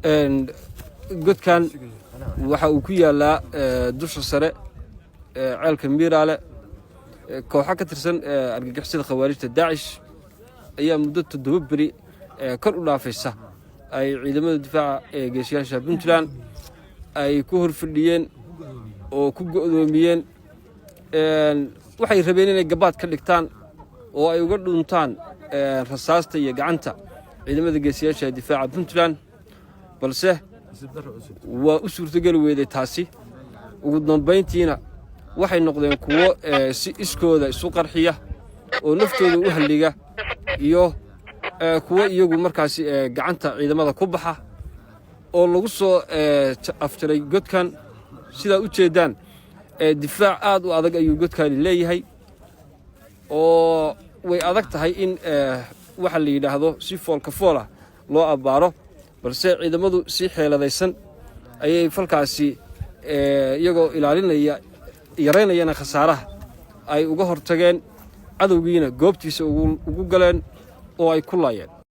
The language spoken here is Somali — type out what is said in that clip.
قد كان وحاوكيا لا دوش السرع عالك ميرالة كوحة كترسن أرجع خوارج الداعش أيام مدة الدوبري كل نافسة أي عندما الدفاع جيشان شابنتلان أي كهر فليين وكوجودوميين waxay rabeen inay gabaad ka dhigtaan oo ay uga dhuntaan rasaasta iyo gacanta ciidamada geesiyaasha difaaca Puntland balse waa u suurtagal weeday taasi ugu dambeyntiina waxay noqdeen kuwo si iskooda isu qarxiya oo naftooda u haliga iyo kuwo iyagu markaas gacanta ciidamada ku baxa oo lagu soo afjaray godkan sida u jeedaan difaac aad u adag ayuu godkani leeyahay oo way adag tahay in waxa la yiraahdo si foolka foola loo abaaro balse ciidamadu si xeeladaysan ayay falkaasi iyagoo ilaalinaya yareynayana khasaaraha ay uga hortageen cadowgiina goobtiisa ugu galeen oo ay ku laayeen